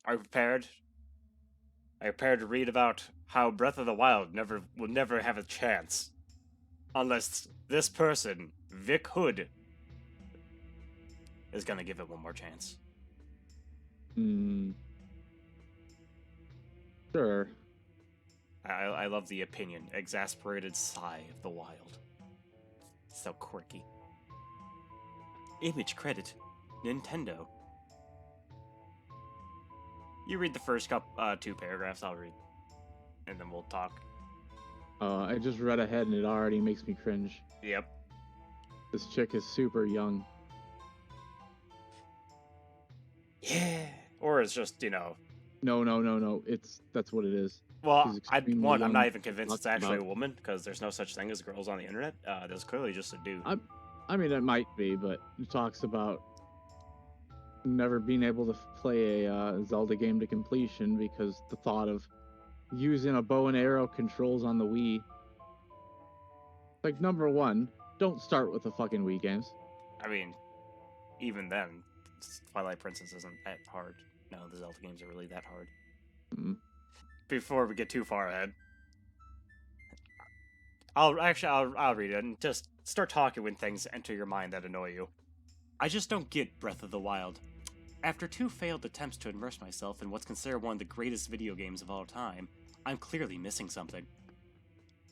Are you prepared? Are you prepared to read about how Breath of the Wild will never have a chance unless this person, Vic Hood, is gonna give it one more chance? Hmm. Sure. I love the opinion. Exasperated sigh of the wild. So quirky. Image credit, Nintendo. You read the first two paragraphs. I'll read, and then we'll talk. I just read ahead and it already makes me cringe. Yep. This chick is super young. Yeah. Or it's just No. That's what it is. Well, She's extremely I'm young. not even convinced it's Talks actually about. a woman because there's no such thing as girls on the internet. There's clearly just a dude. I mean, it might be, but it talks about never being able to play a Zelda game to completion because the thought of using a bow and arrow controls on the Wii. Like, number one, don't start with the fucking Wii games. I mean, even then, Twilight Princess isn't that hard. No, the Zelda games are really that hard. Mm. Before we get too far ahead, I'll read it and just start talking when things enter your mind that annoy you. I just don't get Breath of the Wild. After two failed attempts to immerse myself in what's considered one of the greatest video games of all time, I'm clearly missing something.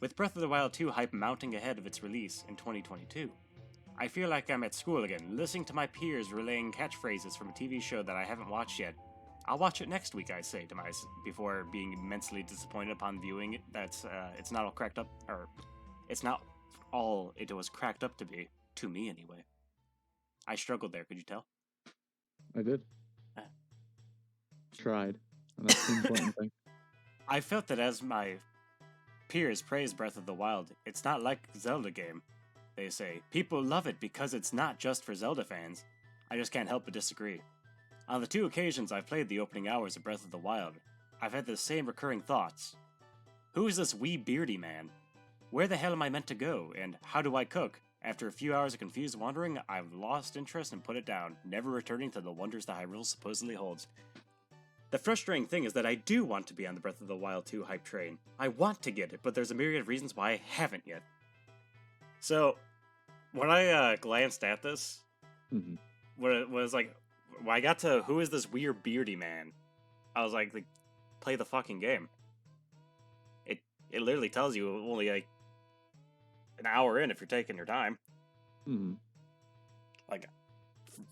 With Breath of the Wild 2 hype mounting ahead of its release in 2022, I feel like I'm at school again, listening to my peers relaying catchphrases from a TV show that I haven't watched yet. I'll watch it next week, I say to myself, before being immensely disappointed upon viewing it. It's not all cracked up, or it's not all it was cracked up to be, to me anyway. I struggled there, could you tell? I did. Uh. Tried. And that's the important thing. I felt that as my peers praise Breath of the Wild, it's not like Zelda game. They say, people love it because it's not just for Zelda fans. I just can't help but disagree. On the two occasions I've played the opening hours of Breath of the Wild, I've had the same recurring thoughts. Who is this wee beardy man? Where the hell am I meant to go, and how do I cook? After a few hours of confused wandering, I've lost interest and put it down, never returning to the wonders that Hyrule supposedly holds. The frustrating thing is that I do want to be on the Breath of the Wild 2 hype train. I want to get it, but there's a myriad of reasons why I haven't yet. So, when I glanced at this, Mm-hmm. when it was like, when I got to who is this weird beardy man, I was like play the fucking game. It literally tells you only like an hour in if you're taking your time. Mm-hmm. Like,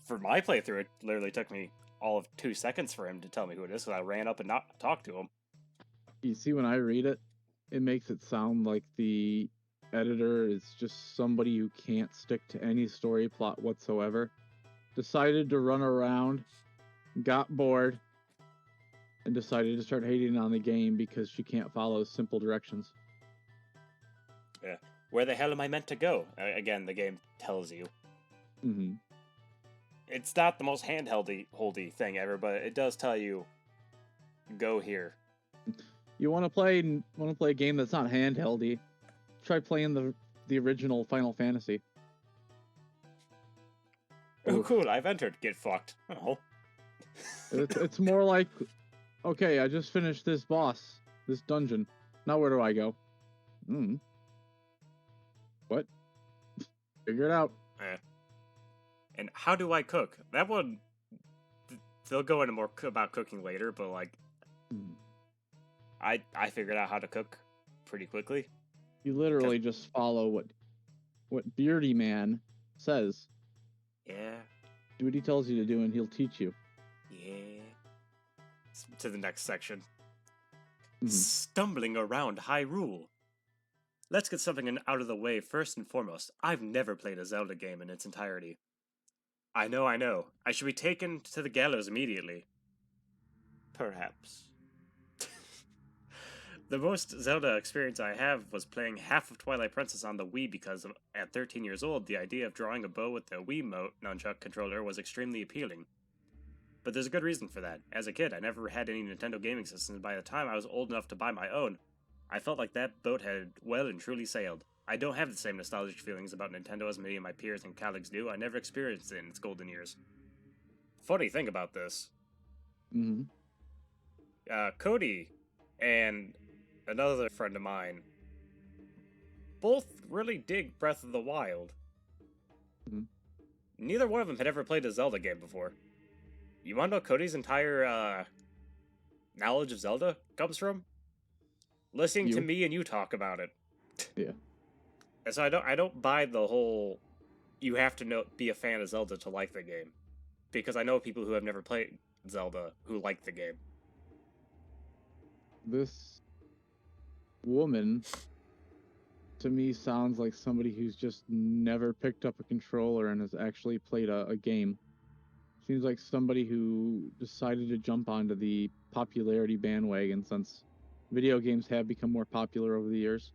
for my playthrough, it literally took me all of 2 seconds for him to tell me who it is, so I ran up and not talked to him. You see, when I read it, it makes it sound like the editor is just somebody who can't stick to any story plot whatsoever. Decided to run around, got bored, and decided to start hating on the game because she can't follow simple directions. Yeah. Where the hell am I meant to go? Again, the game tells you. Mm-hmm. It's not the most handholdy thing ever, but it does tell you, go here. You want to play a game that's not handheldy? Try playing the original Final Fantasy. Oh, Oof. cool! I've entered. Get fucked. Oh. It's more like, okay, I just finished this dungeon. Now where do I go? What? Figure it out. And how do I cook? That one, they'll go into more about cooking later, but like, I figured out how to cook pretty quickly. You literally just follow what Beardy Man says. Yeah. Do what he tells you to do, and he'll teach you. Yeah. To the next section. Mm-hmm. Stumbling around Hyrule. Let's get something out of the way first and foremost. I've never played a Zelda game in its entirety. I know. I should be taken to the gallows immediately. Perhaps. The most Zelda experience I have was playing half of Twilight Princess on the Wii because at 13 years old, the idea of drawing a bow with the Wiimote nunchuck controller was extremely appealing. But there's a good reason for that. As a kid, I never had any Nintendo gaming systems, and by the time I was old enough to buy my own, I felt like that boat had well and truly sailed. I don't have the same nostalgic feelings about Nintendo as many of my peers and colleagues do. I never experienced it in its golden years. Funny thing about this. Mm-hmm. Cody and another friend of mine both really dig Breath of the Wild. Mhm. Neither one of them had ever played a Zelda game before. You want to know Cody's entire knowledge of Zelda comes from? Listening to You? me and you talk about it. Yeah. And so I don't buy the whole you have to be a fan of Zelda to like the game. Because I know people who have never played Zelda who like the game. This woman to me sounds like somebody who's just never picked up a controller and has actually played a game. Seems like somebody who decided to jump onto the popularity bandwagon since video games have become more popular over the years.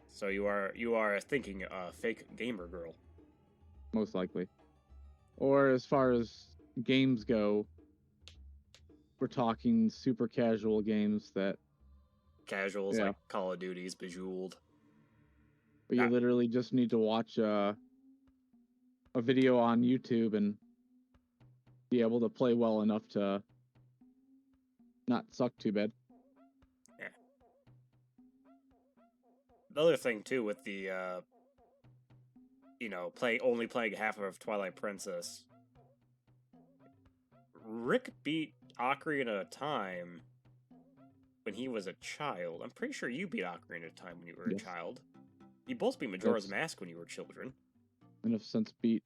So you are thinking fake gamer girl. Most likely. Or as far as games go, we're talking super casual games that, Casuals yeah, like Call of Duty's Bejeweled. where you Not, literally just need to watch a video on YouTube and be able to play well enough to not suck too bad. yeah. The other thing too with the only playing half of Twilight Princess. Rick beat Ocarina of Time when he was a child. I'm pretty sure you beat Ocarina of Time when you were a Yes. child. You both beat Majora's Yes. Mask when you were children. And have since beat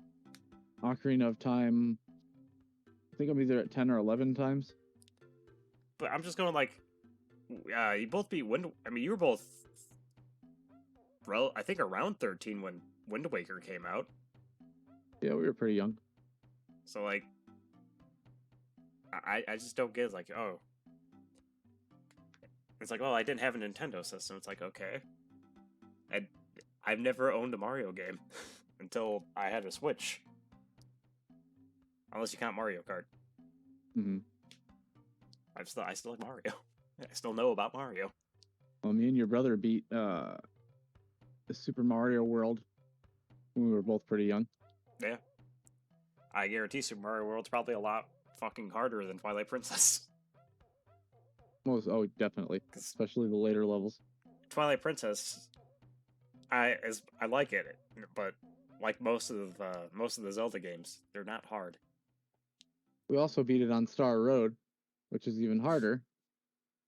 Ocarina of Time, I think I'm either at 10 or 11 times. But I'm just going like, you both beat Wind. I mean, you were both, I think around 13 when Wind Waker came out. Yeah, we were pretty young. So like, I just don't get it. Like, oh, it's like, oh, I didn't have a Nintendo system. It's like, okay, I I've never owned a Mario game until I had a Switch. Unless you count Mario Kart. Mm-hmm. I still like Mario. I still know about Mario. Well, me and your brother beat the Super Mario World when we were both pretty young. Yeah. I guarantee Super Mario World's probably a lot fucking harder than Twilight Princess. Oh, definitely, 'Cause especially the later levels. Twilight Princess, I like it, but like most of the Zelda games, they're not hard. We also beat it on Star Road, which is even harder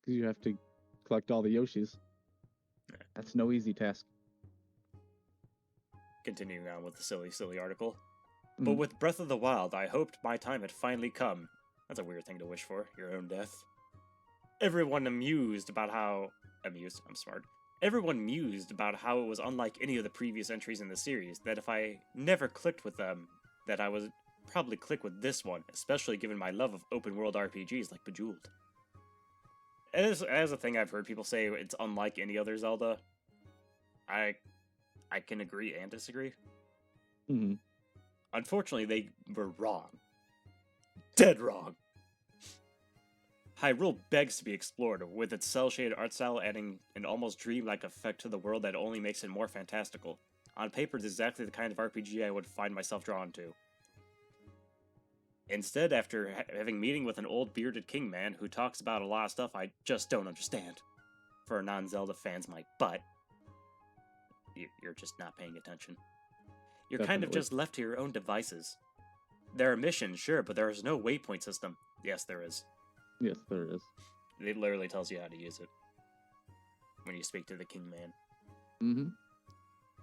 because you have to collect all the Yoshis. That's no easy task. Continuing on with the silly article. But with Breath of the Wild, I hoped my time had finally come. That's a weird thing to wish for, your own death. Everyone amused about how... Amused? I'm smart. Everyone mused about how it was unlike any of the previous entries in the series, that if I never clicked with them, that I would probably click with this one, especially given my love of open-world RPGs like Bejeweled. As a thing I've heard people say it's unlike any other Zelda. I can agree and disagree. Mm-hmm. Unfortunately, they were wrong. Dead wrong. Hyrule begs to be explored, with its cel-shaded art style adding an almost dreamlike effect to the world that only makes it more fantastical. On paper, it's exactly the kind of RPG I would find myself drawn to. Instead, after having meeting with an old bearded king man who talks about a lot of stuff I just don't understand, for non-Zelda fans my butt, you're just not paying attention. You're kind of Definitely. just left to your own devices. There are missions, sure, but there is no waypoint system. Yes, there is. Yes, there is. It literally tells you how to use it when you speak to the king man. Mm-hmm.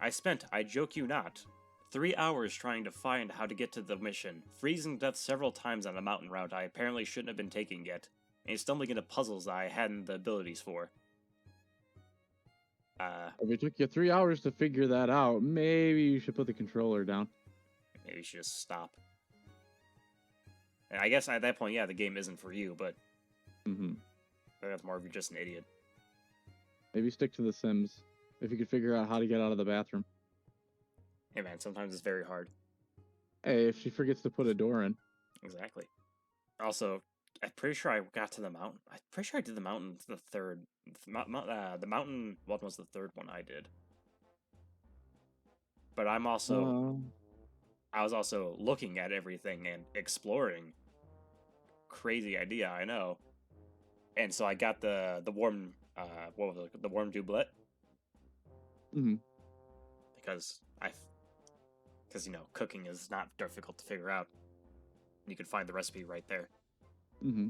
I spent, I joke you not, 3 hours trying to find how to get to the mission, freezing to death several times on a mountain route I apparently shouldn't have been taking yet, and stumbling into puzzles that I hadn't the abilities for. If it took you 3 hours to figure that out, maybe you should put the controller down. Maybe you should just stop. And I guess at that point, yeah, the game isn't for you, but Mm-hmm. that's more of you're just an idiot. Maybe stick to The Sims if you could figure out how to get out of the bathroom. Hey man, sometimes it's very hard. Hey, if she forgets to put a door in. Exactly. Also, I'm pretty sure I got to the mountain. I'm pretty sure I did the mountain the third. The mountain one was the third one I did. But I was also looking at everything and exploring. Crazy idea, I know. And so I got the warm what was it? The warm doublet Mm-hmm. because cooking is not difficult to figure out. You can find the recipe right there. Mm-hmm.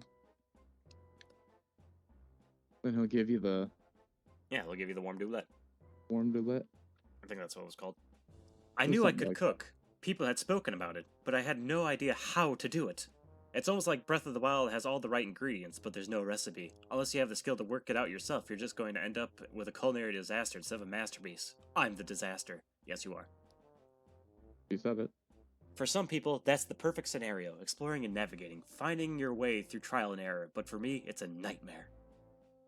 Then he'll give you the Yeah, they'll give you the warm doublet. warm doublet. I think that's what it was called. I There's knew I something could like cook. People had spoken about it, but I had no idea how to do it. It's almost like Breath of the Wild has all the right ingredients, but there's no recipe. Unless you have the skill to work it out yourself, you're just going to end up with a culinary disaster instead of a masterpiece. I'm the disaster. Yes, you are. you said it. For some people, that's the perfect scenario, exploring and navigating, finding your way through trial and error, but for me, it's a nightmare.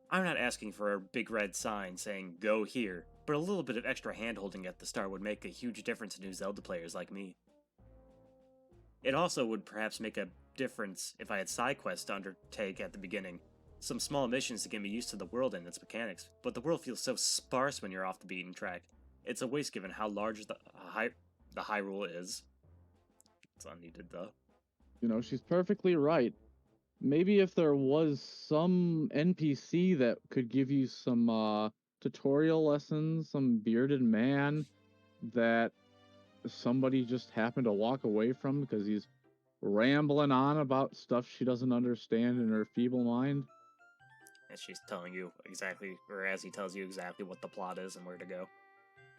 I'm not asking for a big red sign saying, go here, but a little bit of extra handholding at the start would make a huge difference to new Zelda players like me. It also would perhaps make a difference if I had side quests to undertake at the beginning, some small missions to get me used to the world and its mechanics, but the world feels so sparse when you're off the beaten track. It's a waste given how large the Hyrule is. It's unneeded though. You know, she's perfectly right. Maybe if there was some NPC that could give you some tutorial lessons, some bearded man that somebody just happened to walk away from because he's rambling on about stuff she doesn't understand in her feeble mind. And she's telling you exactly, or as he tells you exactly what the plot is and where to go.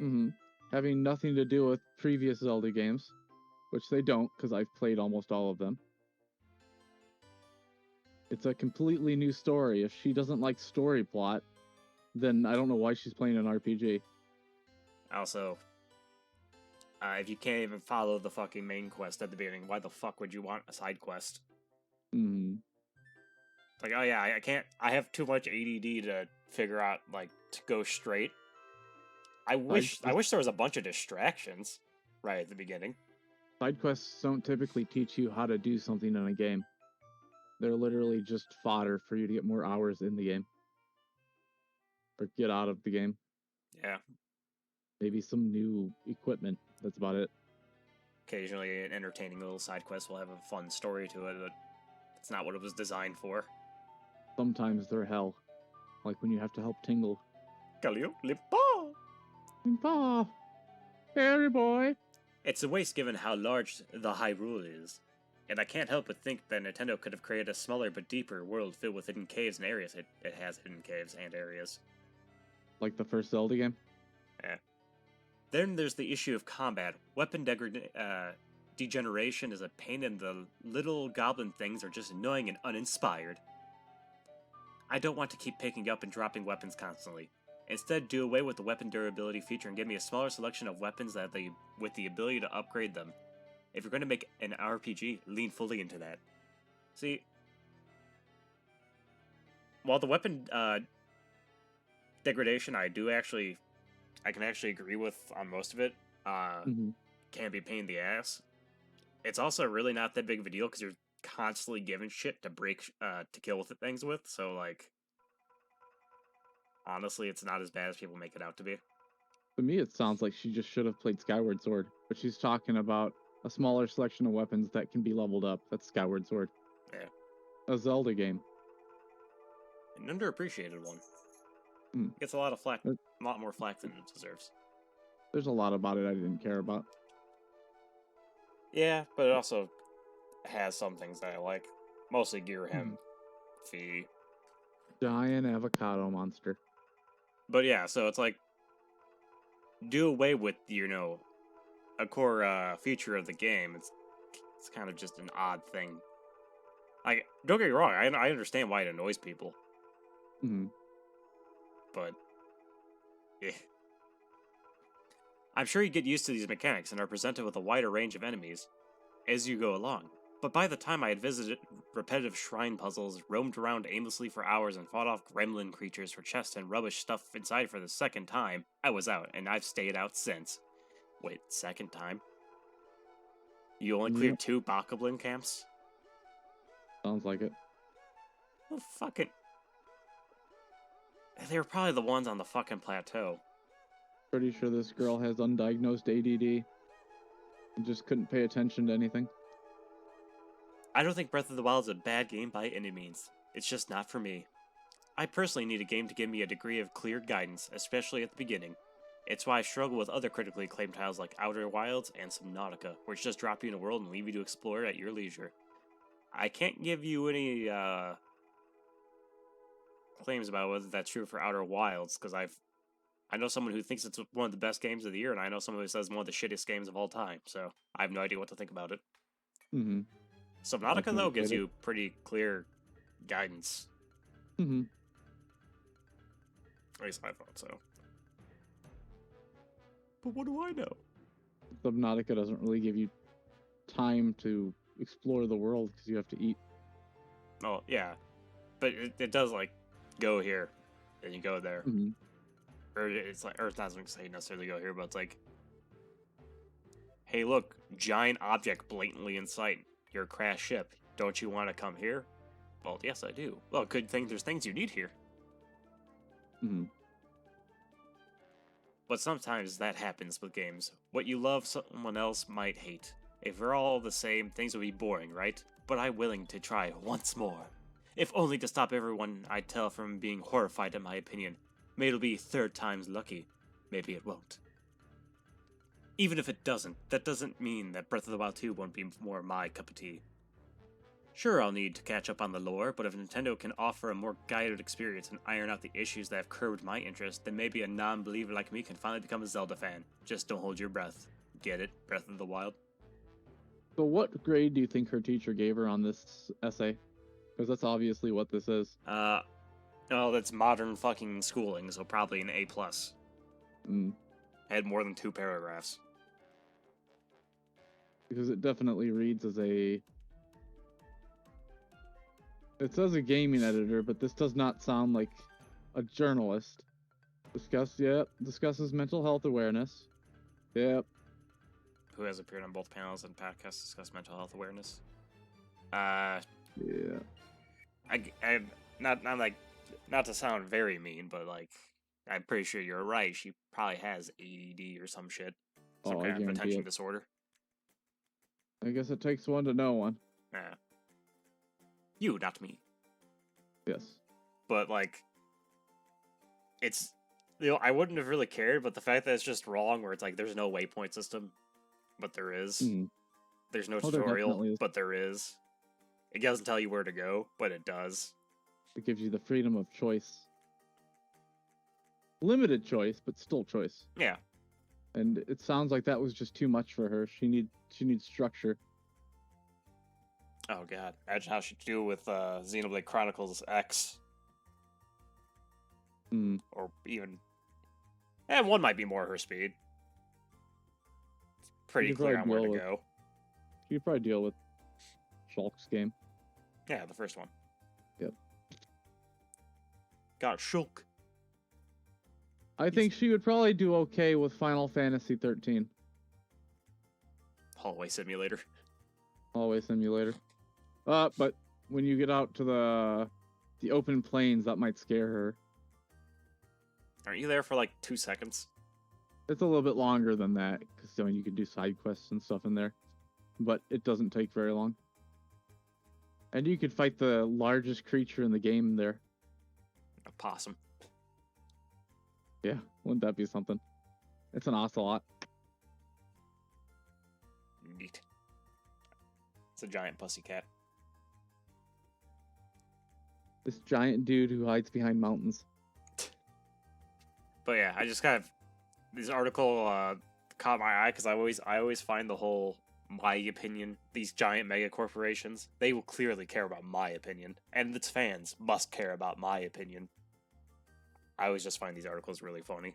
Mm-hmm. Having nothing to do with previous Zelda games, which they don't, because I've played almost all of them. It's a completely new story. If she doesn't like story plot, then I don't know why she's playing an RPG. Also, if you can't even follow the fucking main quest at the beginning, why the fuck would you want a side quest? Hmm. Like, oh yeah, I can't. I have too much ADD to figure out like to go straight. I wish there was a bunch of distractions right at the beginning. Side quests don't typically teach you how to do something in a game. They're literally just fodder for you to get more hours in the game. Or get out of the game. Yeah. Maybe some new equipment. That's about it. Occasionally, an entertaining little side quest will have a fun story to it, but it's not what it was designed for. Sometimes they're hell. Like when you have to help Tingle. Galio Limpa! Limpa! Harry boy! It's a waste given how large the Hyrule is. And I can't help but think that Nintendo could have created a smaller but deeper world filled with hidden caves and areas. It has hidden caves and areas. Like the first Zelda game? Yeah. Then there's the issue of combat. Weapon degeneration is a pain, and the little goblin things are just annoying and uninspired. I don't want to keep picking up and dropping weapons constantly. Instead, do away with the weapon durability feature and give me a smaller selection of weapons with the ability to upgrade them. If you're going to make an RPG, lean fully into that. See, while the weapon degradation I can actually agree with on most of it, can be a pain in the ass. It's also really not that big of a deal because you're constantly given shit to to kill with things with, so like, honestly, it's not as bad as people make it out to be. To me, it sounds like she just should have played Skyward Sword, but she's talking about a smaller selection of weapons that can be leveled up. That's Skyward Sword. Yeah. A Zelda game. An underappreciated one. Mm. Gets a lot of flack, a lot more flack than it deserves. There's a lot about it I didn't care about. Yeah, but it also has some things that I like. Mostly Girahim, Fee. Giant avocado monster. But yeah, so it's like, do away with, a core feature of the game. It's kind of just an odd thing. Like, don't get me wrong, I understand why it annoys people. But, eh. I'm sure you get used to these mechanics and are presented with a wider range of enemies as you go along. But by the time I had visited repetitive shrine puzzles, roamed around aimlessly for hours, and fought off gremlin creatures for chests and rubbish stuff inside for the second time, I was out, and I've stayed out since. Wait, second time? You only cleared 2 Bokoblin camps? Sounds like it. Well, fucking... They were probably the ones on the fucking plateau. Pretty sure this girl has undiagnosed ADD. And just couldn't pay attention to anything. I don't think Breath of the Wild is a bad game by any means. It's just not for me. I personally need a game to give me a degree of clear guidance, especially at the beginning. It's why I struggle with other critically acclaimed titles like Outer Wilds and Subnautica, which just drop you in a world and leave you to explore at your leisure. I can't give you any claims about whether that's true for Outer Wilds, because I know someone who thinks it's one of the best games of the year, and I know someone who says one of the shittiest games of all time, so I have no idea what to think about it. Mm-hmm. Subnautica, though, gives you pretty clear guidance. Mm-hmm. At least I thought so. But what do I know? Subnautica doesn't really give you time to explore the world because you have to eat. Oh, yeah. But it does, like, go here, and you go there. Mm-hmm. Or it's like, or it's not going to say necessarily go here, but it's like, hey, look, giant object blatantly in sight. Your crashed ship. Don't you want to come here? Well, yes, I do. Well, good thing there's things you need here. Mm-hmm. But sometimes that happens with games. What you love, someone else might hate. If we're all the same, things would be boring, right? But I'm willing to try once more. If only to stop everyone I tell from being horrified at my opinion. Maybe it'll be third time's lucky. Maybe it won't. Even if it doesn't, that doesn't mean that Breath of the Wild 2 won't be more my cup of tea. Sure, I'll need to catch up on the lore, but if Nintendo can offer a more guided experience and iron out the issues that have curbed my interest, then maybe a non-believer like me can finally become a Zelda fan. Just don't hold your breath. Get it? Breath of the Wild? So what grade do you think her teacher gave her on this essay? Because that's obviously what this is. Oh, that's modern fucking schooling, so probably an A+. Mm. Had more than 2 paragraphs. Because it definitely reads as a... It says a gaming editor, but this does not sound like a journalist. Discusses mental health awareness. Yep. Who has appeared on both panels and podcasts discuss mental health awareness. Yeah. I'm not to sound very mean, but like, I'm pretty sure you're right. She probably has ADD or some shit. Some kind of attention disorder. I guess it takes one to know one. Yeah. You, not me. Yes. But like, it's, I wouldn't have really cared, but the fact that it's just wrong, where it's like there's no waypoint system, but there is. Mm. There's no tutorial, but there is. It doesn't tell you where to go, but it does. It gives you the freedom of choice. Limited choice, but still choice. Yeah. And it sounds like that was just too much for her. She needs structure. Oh god, imagine how she'd do with Xenoblade Chronicles X. Or even... one might be more her speed. It's pretty clear on where to go. You could probably deal with Shulk's game. Yeah, the first one. Yep. God, Shulk. I think she would probably do okay with Final Fantasy 13. Hallway Simulator. Hallway Simulator. But when you get out to the open plains, that might scare her. Aren't you there for like 2 seconds? It's a little bit longer than that, because you can do side quests and stuff in there. But it doesn't take very long. And you could fight the largest creature in the game there. A possum. Yeah, wouldn't that be something? It's an ocelot. Neat. It's a giant pussycat. This giant dude who hides behind mountains. But yeah, I just kind of... This article caught my eye because I always find the whole my opinion, these giant mega corporations, they will clearly care about my opinion. And its fans must care about my opinion. I always just find these articles really funny.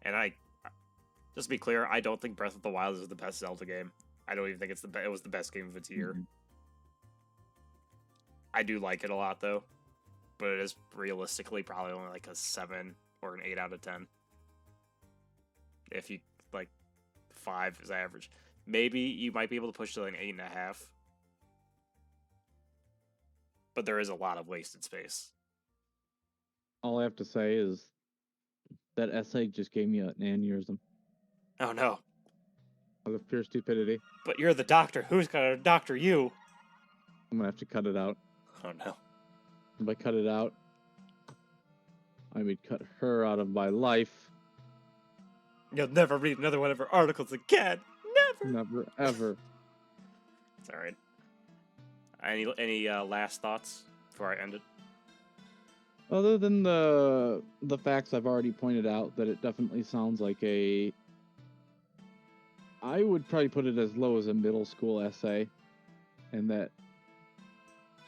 And just to be clear, I don't think Breath of the Wild is the best Zelda game. I don't even think it was the best game of its year. Mm-hmm. I do like it a lot, though. But it is realistically probably only like a 7 or an 8 out of 10. If you, 5 is average. Maybe you might be able to push to an 8.5. But there is a lot of wasted space. All I have to say is that essay just gave me an aneurysm. Oh no. Out of pure stupidity. But you're the doctor. Who's gonna doctor you? I'm gonna have to cut it out. Oh no. If I cut it out, I would cut her out of my life. You'll never read another one of her articles again. Never. Never, ever. It's alright. Any last thoughts before I end it? Other than the facts I've already pointed out, that it definitely sounds like a... I would probably put it as low as a middle school essay, and that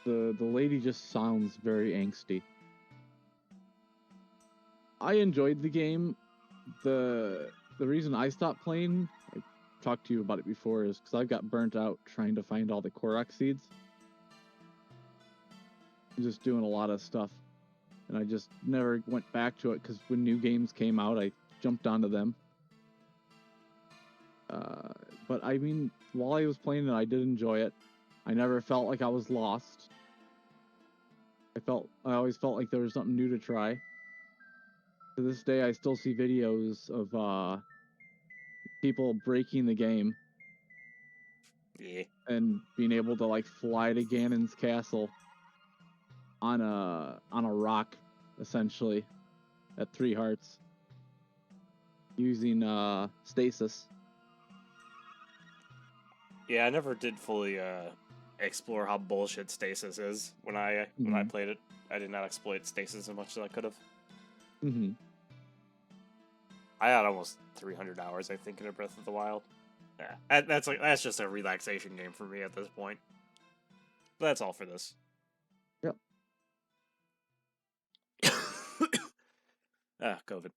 the lady just sounds very angsty. I enjoyed the game. The reason I stopped playing, I talked to you about it before, is because I got burnt out trying to find all the Korok seeds. Just doing a lot of stuff, and I just never went back to it because when new games came out, I jumped onto them. But I mean, while I was playing it, I did enjoy it. I never felt like I was lost. I always felt like there was something new to try. To this day, I still see videos of people breaking the game Yeah. and being able to like fly to Ganon's castle on a rock, essentially, at 3 hearts, using stasis. Yeah, I never did fully explore how bullshit stasis is when I played it. I did not exploit stasis as much as I could have. Mm-hmm. I had almost 300 hours, I think, in a Breath of the Wild. Yeah, that's just a relaxation game for me at this point. But that's all for this. Yep. COVID.